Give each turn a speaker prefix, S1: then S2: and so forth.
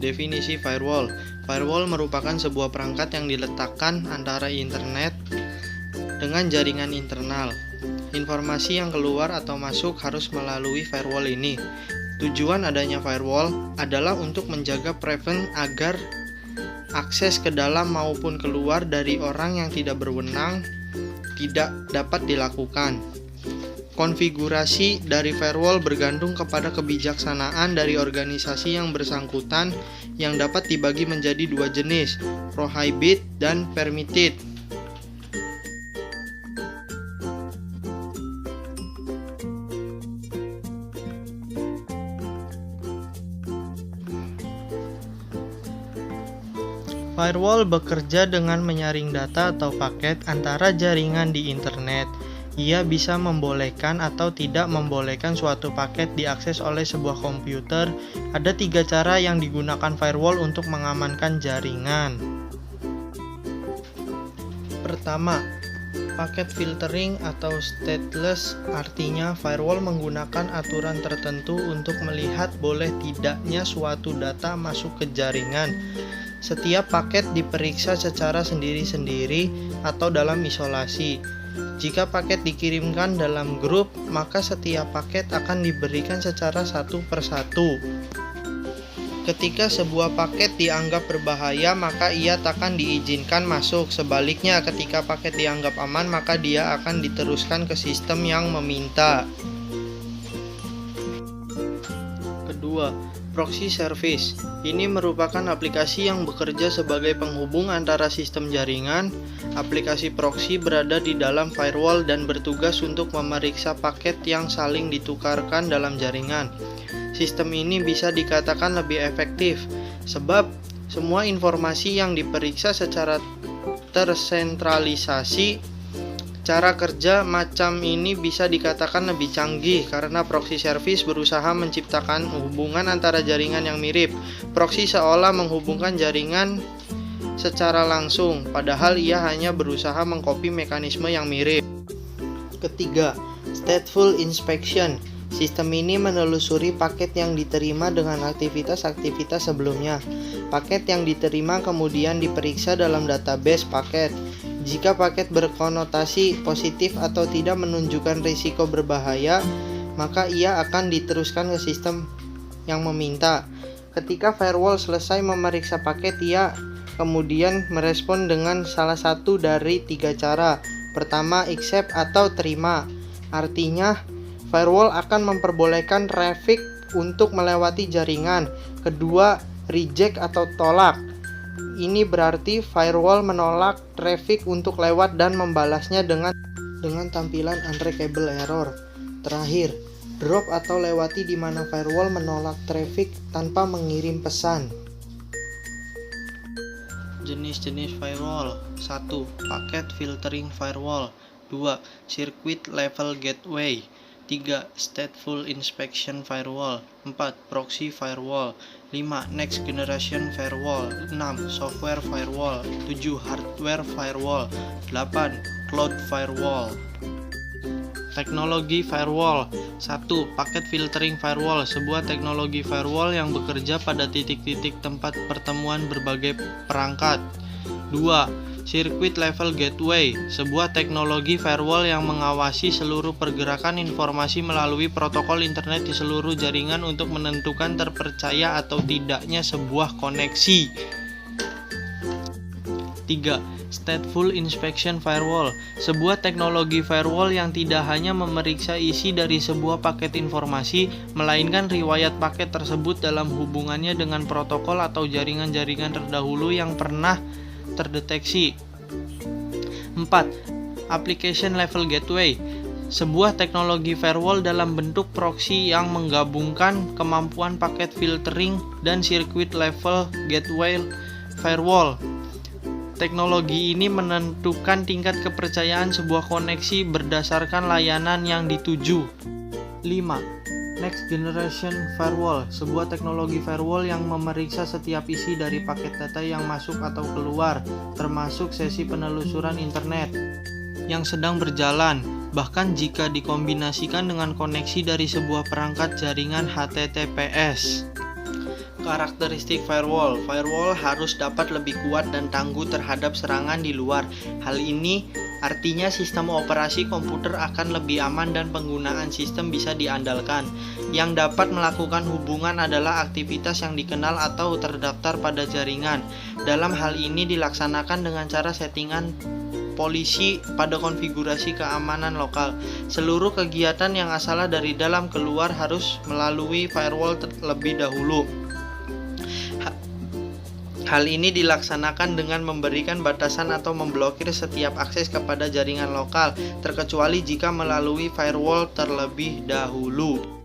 S1: Definisi firewall. Firewall merupakan sebuah perangkat yang diletakkan antara internet dengan jaringan internal. Informasi yang keluar atau masuk harus melalui firewall ini. Tujuan adanya firewall adalah untuk menjaga prevent agar akses ke dalam maupun keluar dari orang yang tidak berwenang tidak dapat dilakukan. Konfigurasi dari firewall bergantung kepada kebijaksanaan dari organisasi yang bersangkutan yang dapat dibagi menjadi dua jenis, prohibit dan permitted. Firewall bekerja dengan menyaring data atau paket antara jaringan di internet. Ia bisa membolehkan atau tidak membolehkan suatu paket diakses oleh sebuah komputer. Ada 3 cara yang digunakan firewall untuk mengamankan jaringan. Pertama, paket filtering atau stateless, artinya firewall menggunakan aturan tertentu untuk melihat boleh tidaknya suatu data masuk ke jaringan. Setiap paket diperiksa secara sendiri-sendiri atau dalam isolasi. Jika paket dikirimkan dalam grup, maka setiap paket akan diberikan secara satu persatu. Ketika sebuah paket dianggap berbahaya, maka ia takkan diizinkan masuk. Sebaliknya, ketika paket dianggap aman, maka dia akan diteruskan ke sistem yang meminta. Kedua, proxy service. Ini merupakan aplikasi yang bekerja sebagai penghubung antara sistem jaringan. Aplikasi proxy berada di dalam firewall dan bertugas untuk memeriksa paket yang saling ditukarkan dalam jaringan. Sistem ini bisa dikatakan lebih efektif, sebab semua informasi yang diperiksa secara tersentralisasi. Cara kerja macam ini bisa dikatakan lebih canggih karena proxy service berusaha menciptakan hubungan antara jaringan yang mirip. Proxy seolah menghubungkan jaringan secara langsung, padahal ia hanya berusaha mengcopy mekanisme yang mirip. Ketiga, stateful inspection. Sistem ini menelusuri paket yang diterima dengan aktivitas-aktivitas sebelumnya. Paket yang diterima kemudian diperiksa dalam database paket. Jika paket berkonotasi positif atau tidak menunjukkan risiko berbahaya, maka ia akan diteruskan ke sistem yang meminta. Ketika firewall selesai memeriksa paket, ia kemudian merespon dengan salah satu dari 3 cara. Pertama, accept atau terima. Artinya, firewall akan memperbolehkan traffic untuk melewati jaringan. Kedua, reject atau tolak. Ini berarti firewall menolak traffic untuk lewat dan membalasnya dengan tampilan untrackable error. Terakhir, drop atau lewati, di mana firewall menolak traffic tanpa mengirim pesan. Jenis-jenis firewall. 1. Packet filtering firewall. 2. Circuit level gateway. 3. Stateful inspection firewall. 4. Proxy firewall. 5. Next generation firewall. 6. Software firewall. 7. Hardware firewall. 8. Cloud firewall. Teknologi firewall. 1. Packet filtering firewall, sebuah teknologi firewall yang bekerja pada titik-titik tempat pertemuan berbagai perangkat. 2. Circuit level gateway, sebuah teknologi firewall yang mengawasi seluruh pergerakan informasi melalui protokol internet di seluruh jaringan untuk menentukan terpercaya atau tidaknya sebuah koneksi. 3. Stateful inspection firewall, sebuah teknologi firewall yang tidak hanya memeriksa isi dari sebuah paket informasi, melainkan riwayat paket tersebut dalam hubungannya dengan protokol atau jaringan-jaringan terdahulu yang pernah terdeteksi. 4. Application level gateway, sebuah teknologi firewall dalam bentuk proxy yang menggabungkan kemampuan paket filtering dan circuit level gateway firewall. Teknologi ini menentukan tingkat kepercayaan sebuah koneksi berdasarkan layanan yang dituju. 5. Next generation firewall, sebuah teknologi firewall yang memeriksa setiap isi dari paket data yang masuk atau keluar, termasuk sesi penelusuran internet yang sedang berjalan, bahkan jika dikombinasikan dengan koneksi dari sebuah perangkat jaringan HTTPS. Karakteristik firewall. Firewall harus dapat lebih kuat dan tangguh terhadap serangan di luar. Hal ini artinya sistem operasi komputer akan lebih aman dan penggunaan sistem bisa diandalkan. Yang dapat melakukan hubungan adalah aktivitas yang dikenal atau terdaftar pada jaringan. Dalam hal ini dilaksanakan dengan cara settingan polisi pada konfigurasi keamanan lokal. Seluruh kegiatan yang asalnya dari dalam keluar harus melalui firewall terlebih dahulu. Hal ini dilaksanakan dengan memberikan batasan atau memblokir setiap akses kepada jaringan lokal, terkecuali jika melalui firewall terlebih dahulu.